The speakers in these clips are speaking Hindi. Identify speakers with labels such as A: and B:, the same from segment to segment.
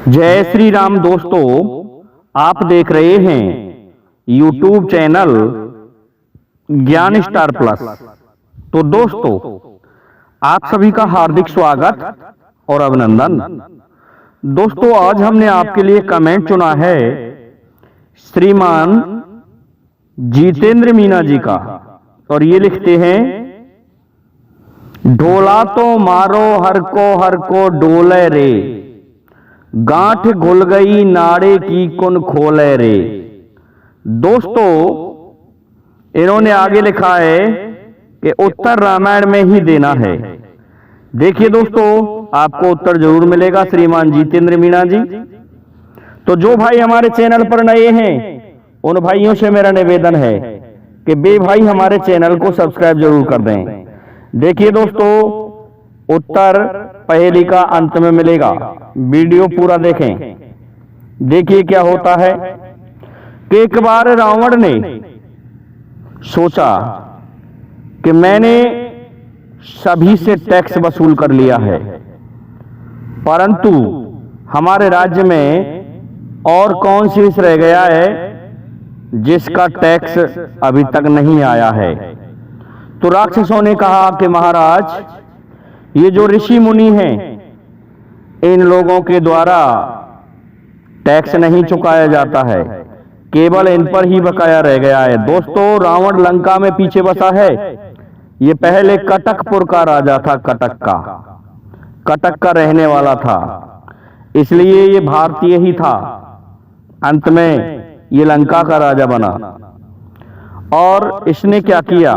A: जय श्री राम दोस्तों, आप देख रहे हैं YouTube चैनल ज्ञान स्टार प्लस। तो दोस्तों, आप सभी का हार्दिक स्वागत और अभिनंदन। दोस्तों, आज हमने आपके लिए कमेंट चुना है श्रीमान जितेंद्र मीना जी का, और ये लिखते हैं, ढोला तो मारो हर को डोले रे, गांठ घुल गई नाड़े की कुन खोले रे। दोस्तों, इन्होंने आगे लिखा है कि उत्तर रामायण में ही देना है। देखिए दोस्तों, आपको उत्तर जरूर मिलेगा श्रीमान जितेंद्र मीना जी। तो जो भाई हमारे चैनल पर नए हैं, उन भाइयों से मेरा निवेदन है कि बे भाई हमारे चैनल को सब्सक्राइब जरूर कर दें। देखिए दोस्तों, उत्तर पहेली का अंत में मिलेगा, वीडियो पूरा देखें। देखिए क्या होता है कि एक बार रावण ने सोचा कि मैंने सभी से टैक्स वसूल कर लिया है, परंतु हमारे राज्य में और कौन शीर्ष रह गया है जिसका टैक्स अभी तक नहीं आया है। तो राक्षसों ने कहा कि महाराज, ये जो ऋषि मुनि हैं, इन लोगों के द्वारा टैक्स नहीं चुकाया जाता है, केवल इन पर ही बकाया रह गया है। दोस्तों, रावण लंका में पीछे बसा है। ये पहले कटकपुर का राजा था, कटक का रहने वाला था, इसलिए ये भारतीय ही था। अंत में ये लंका का राजा बना, और इसने क्या किया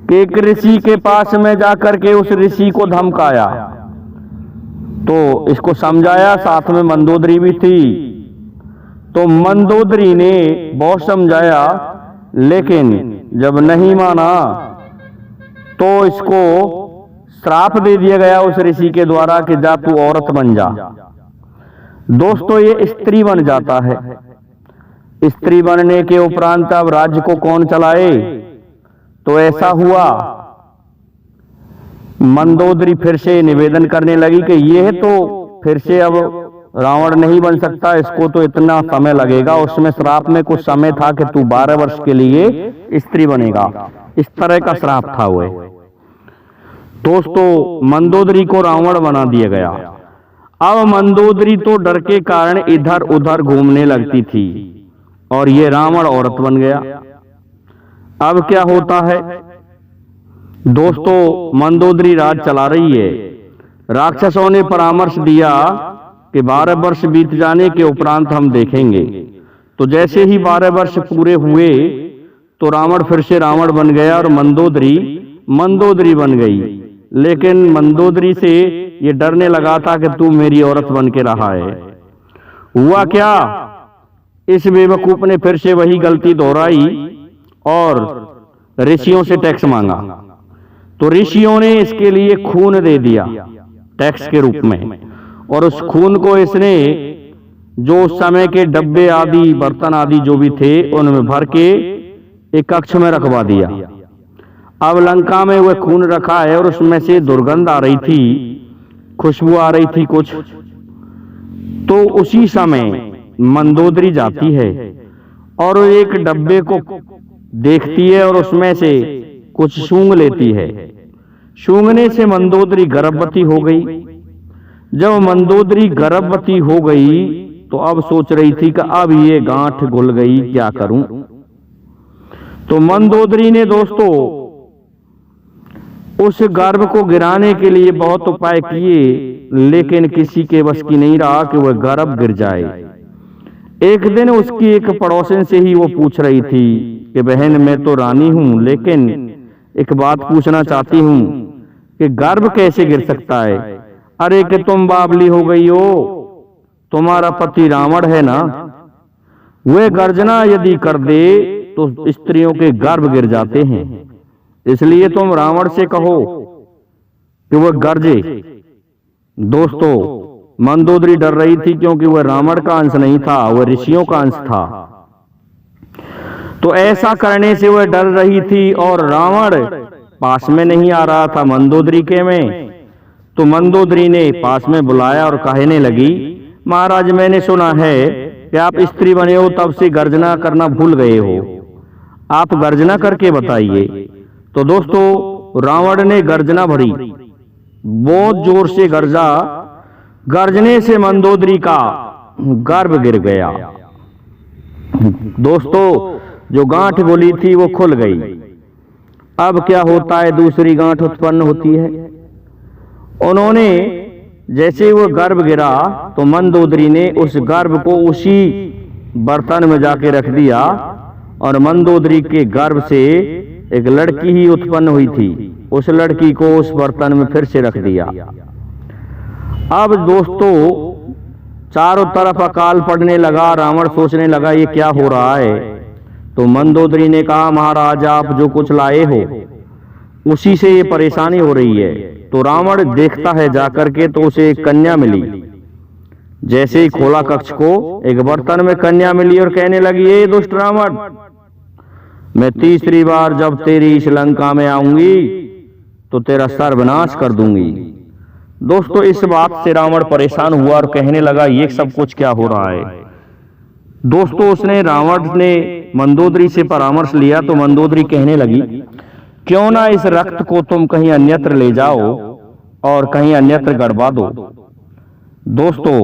A: कि एक ऋषि के पास में जाकर के उस ऋषि को धमकाया। तो इसको समझाया, साथ में मंदोदरी भी थी। तो मंदोदरी ने बहुत समझाया, लेकिन जब नहीं माना तो इसको श्राप दे दिया गया उस ऋषि के द्वारा कि जा तू औरत बन जा। दोस्तों, ये स्त्री बन जाता है। स्त्री बनने के उपरांत अब राज्य को कौन चलाए? तो ऐसा हुआ, मंदोदरी फिर से निवेदन करने लगी कि यह तो फिर से अब रावण नहीं बन सकता, इसको तो इतना समय लगेगा। उसमें श्राप में कुछ समय था कि तू 12 वर्ष के लिए स्त्री बनेगा, इस तरह का श्राप था वो। दोस्तों, मंदोदरी को रावण बना दिया गया। अब मंदोदरी तो डर के कारण इधर उधर घूमने लगती थी, और ये रावण औरत बन गया। अब क्या होता है दोस्तों, मंदोदरी राज चला रही है। राक्षसों ने परामर्श दिया कि 12 वर्ष बीत जाने के उपरांत हम देखेंगे। तो जैसे ही 12 वर्ष पूरे हुए तो रावण फिर से रावण बन गया, और मंदोदरी बन गई। लेकिन मंदोदरी से ये डरने लगा था कि तू मेरी औरत बन के रहा है। हुआ क्या, इस बेवकूफ ने फिर से वही गलती दोहराई और ऋषियों से टैक्स मांगा। तो ऋषियों ने इसके लिए खून दे दिया टैक्स के रूप में, और उस खून को इसने जो उस समय के डब्बे आदि, बर्तन आदि जो भी थे, उनमें भर के एक कक्ष में रखवा दिया। अब लंका में वह खून रखा है, और उसमें से दुर्गंध आ रही थी, खुशबू आ रही थी कुछ। तो उसी समय मंदोदरी जाती है और एक डब्बे को देखती है, और उसमें से कुछ सूंघ लेती है। सूंघने से मंदोदरी गर्भवती हो गई। जब मंदोदरी गर्भवती हो गई तो अब सोच रही थी कि अब ये गांठ घुल गई, क्या करूं। तो मंदोदरी ने दोस्तों उस गर्भ को गिराने के लिए बहुत उपाय किए, लेकिन किसी के बस की नहीं रहा कि वह गर्भ गिर जाए। एक दिन उसकी एक पड़ोसन से ही वो पूछ रही थी कि बहन, मैं तो रानी हूं, लेकिन एक बात पूछना चाहती हूं कि गर्भ कैसे गिर सकता है? अरे कि तुम बावली हो गई हो, तुम्हारा पति रावण है ना, वह गर्जना यदि कर दे तो स्त्रियों के गर्भ गिर जाते हैं, इसलिए तुम रावण से कहो कि वह गर्जे। दोस्तों, मंदोदरी डर रही थी, क्योंकि वह रावण का अंश नहीं था, वह ऋषियों का अंश था। तो ऐसा करने से वह डर रही थी, और रावण पास में नहीं आ रहा था मंदोदरी के में। तो मंदोदरी ने पास में बुलाया और कहने लगी महाराज मैंने सुना है कि आप स्त्री बने हो तब से गर्जना करना भूल गए हो, आप गर्जना करके बताइए। तो दोस्तों रावण ने गर्जना भरी, बहुत जोर से गर्जा। गर्जने से मंदोदरी का गर्भ गिर गया। दोस्तों जो गांठ गोली थी वो खुल गई। अब क्या होता है, दूसरी गांठ उत्पन्न होती है। उन्होंने जैसे वो गर्भ गिरा तो मंदोदरी ने उस गर्भ को उसी बर्तन में जाके रख दिया और मंदोदरी के गर्भ से एक लड़की ही उत्पन्न हुई थी, उस लड़की को उस बर्तन में फिर से रख दिया। अब दोस्तों चारों तरफ अकाल पड़ने लगा। रावण सोचने लगा ये क्या हो रहा है। तो मंदोदरी ने कहा महाराज आप जो कुछ लाए हो उसी से ये परेशानी हो रही है। तो रावण देखता है जाकर के तो उसे एक कन्या मिली। जैसे ही खोला कक्ष को, एक बर्तन में कन्या मिली और कहने लगी ये दुष्ट रावण, मैं तीसरी बार जब तेरी इस लंका में आऊंगी तो तेरा सर्वनाश कर दूंगी। दोस्तों इस बात से रावण परेशान हुआ और कहने लगा ये सब कुछ क्या हो रहा है। दोस्तों उसने रावण ने मंदोदरी से परामर्श लिया तो मंदोदरी कहने लगी क्यों ना इस रक्त को तुम कहीं अन्यत्र ले जाओ और कहीं अन्यत्र गड़वा दो। दोस्तों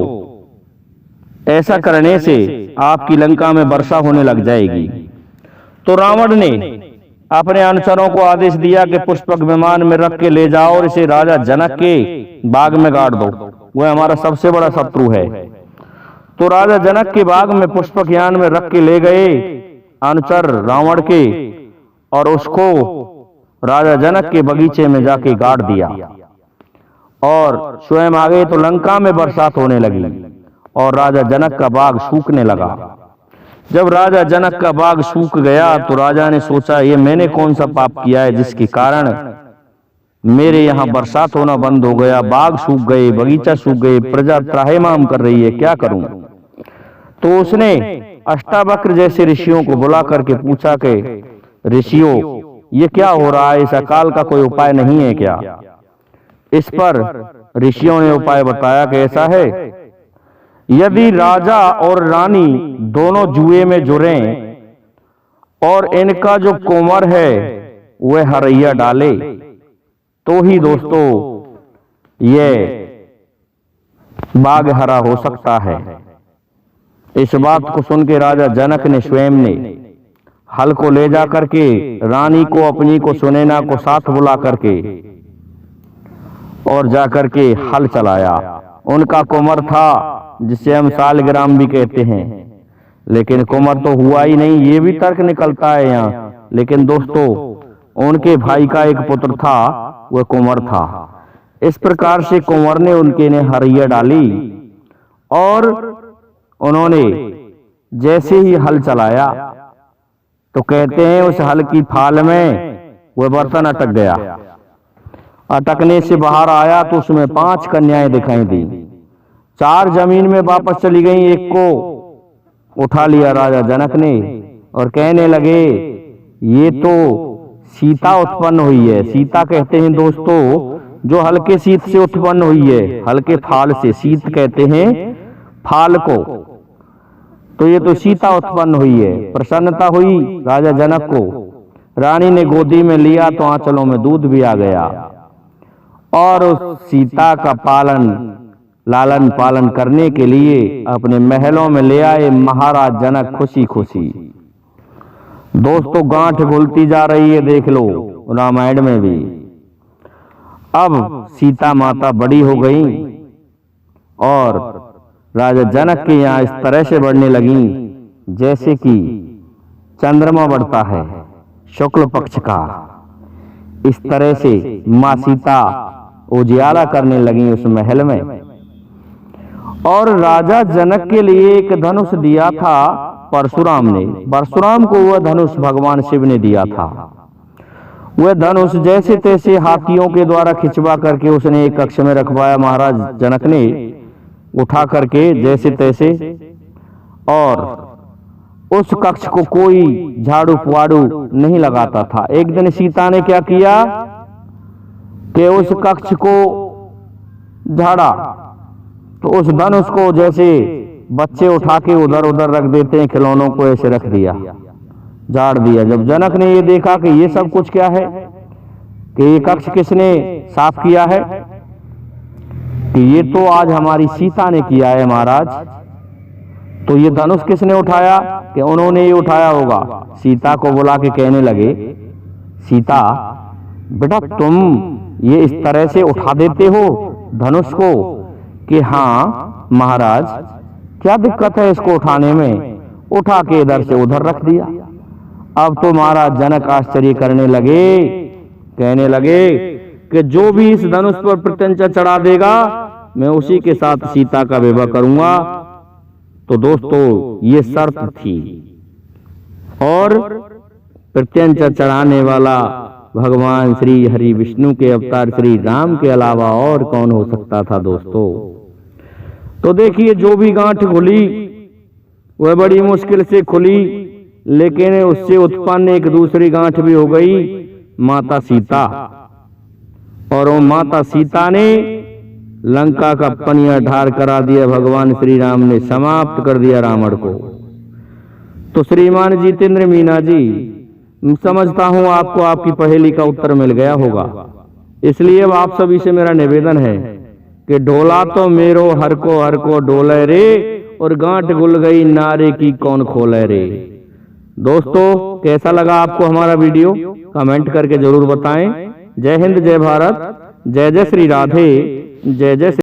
A: ऐसा करने से आपकी लंका में वर्षा होने लग जाएगी। तो रावण ने अपने अनुचरों को आदेश दिया कि पुष्पक विमान में रख के ले जाओ और इसे राजा जनक के बाग में गाड़ दो, वह हमारा सबसे बड़ा शत्रु है। तो राजा जनक के बाग में पुष्पक यान में रख के ले गए अनुचर रावण के और उसको राजा जनक के बगीचे में जाके गाड़ दिया और स्वयं आ गए। तो लंका में बरसात होने लगी और राजा जनक का बाग सूखने लगा। जब राजा जनक का बाग सूख गया तो राजा ने सोचा ये मैंने कौन सा पाप किया है जिसके कारण मेरे यहाँ बरसात होना बंद हो गया, बाग सूख गए, बगीचा सूख गए, प्रजा त्राहिमाम कर रही है, क्या करूं। तो उसने अष्टावक्र जैसे ऋषियों को बुला करके पूछा कि ऋषियों ये क्या हो रहा है, इस अकाल का कोई उपाय नहीं है क्या। इस पर ऋषियों ने उपाय बताया कि ऐसा है, यदि राजा और रानी दोनों जुए में जुड़े और इनका जो कुंवर है वह हरैया डाले तो ही दोस्तों ये बाग हरा हो सकता है। इस बात को सुन के राजा जनक ने स्वयं ने हल को ले जा करके रानी को अपनी को सुनैना को साथ बुला करके और जाकर के हल चलाया। उनका कुंवर था जिसे हम सालग्राम भी कहते हैं, लेकिन कुंवर तो हुआ ही नहीं, ये भी तर्क निकलता है यहाँ। लेकिन दोस्तों उनके भाई का एक पुत्र था, वह कुंवर था। इस प्रकार से कुंवर ने उनके ने हरैया डाली और उन्होंने जैसे ही हल चलाया तो कहते हैं उस हल की फाल में वह बर्तन अटक गया। अटकने से बाहर आया तो उसमें 5 कन्याएं दिखाई दी। 4 जमीन में वापस चली गई, एक को उठा लिया राजा जनक ने और कहने लगे ये तो सीता उत्पन्न हुई है। सीता कहते हैं दोस्तों जो हल्के शीत से उत्पन्न हुई है, हल्के फाल से, शीत कहते हैं फाल को। तो ये तो सीता उत्पन्न हुई है। प्रसन्नता हुई राजा जनक को। रानी ने गोदी में लिया तो आंचलों में दूध भी आ गया और उस सीता का लालन पालन करने के लिए अपने महलों में ले आए महाराज जनक खुशी खुशी। दोस्तों गांठ घुलती जा रही है, देख लो रामायण में भी। अब सीता माता बड़ी हो गई और राजा जनक के यहाँ इस तरह से बढ़ने लगी जैसे कि चंद्रमा बढ़ता है शुक्ल पक्ष का। इस तरह से मां सीता उजियारा करने लगी उस महल में। और राजा जनक के लिए एक धनुष दिया था परशुराम ने। परशुराम को वह धनुष भगवान शिव ने दिया था। वह धनुष जैसे तैसे हाथियों के द्वारा खिंचवा करके उसने एक कक्ष में रखवाया महाराज जनक ने, उठा करके जैसे तैसे। और उस कक्ष को कोई झाड़ू पुआड़ू नहीं लगाता था। एक दिन सीता ने क्या किया कि उस कक्ष को झाड़ा तो उस धनुष को जैसे बच्चे उठा के उधर उधर रख देते हैं, खिलौनों को ऐसे रख दिया, झाड़ दिया। जब जनक ने ये देखा कि ये सब कुछ क्या है, कि ये कक्ष किसने साफ किया है, कि ये तो आज हमारी सीता ने किया है महाराज। तो ये धनुष किसने उठाया, कि उन्होंने ये उठाया होगा। सीता को बुला के कहने लगे, सीता बेटा तुम ये इस तरह से उठा देते हो धनुष को, कि हाँ महाराज क्या दिक्कत है इसको उठाने में। उठा के इधर से उधर रख दिया। अब तो महाराज जनक आश्चर्य करने लगे, कहने लगे कि जो भी इस धनुष पर प्रत्यंचा चढ़ा देगा मैं उसी के साथ सीता का विवाह करूंगा। तो दोस्तों ये शर्त थी। और प्रत्यंचा चढ़ाने वाला भगवान श्री हरि विष्णु के अवतार श्री राम के अलावा और कौन हो सकता था दोस्तों। तो देखिए जो भी गांठ खुली वह बड़ी मुश्किल से खुली, लेकिन उससे उत्पन्न एक दूसरी गांठ भी हो गई, माता सीता। और वो माता सीता ने लंका का पनिया ढार करा दिया, भगवान श्री राम ने समाप्त कर दिया रावण को। तो श्रीमान जितेंद्र मीना जी, समझता हूं आपको आपकी पहेली का उत्तर मिल गया होगा। इसलिए अब आप सभी से मेरा निवेदन है कि ढोला तो मेरो हर को डोले रे, और गांठ गुल गई नारे की कौन खोले रे। दोस्तों कैसा लगा आपको हमारा वीडियो, कमेंट करके जरूर बताएं। जय हिंद, जय भारत, जय जय श्री राधे, जय जय श्री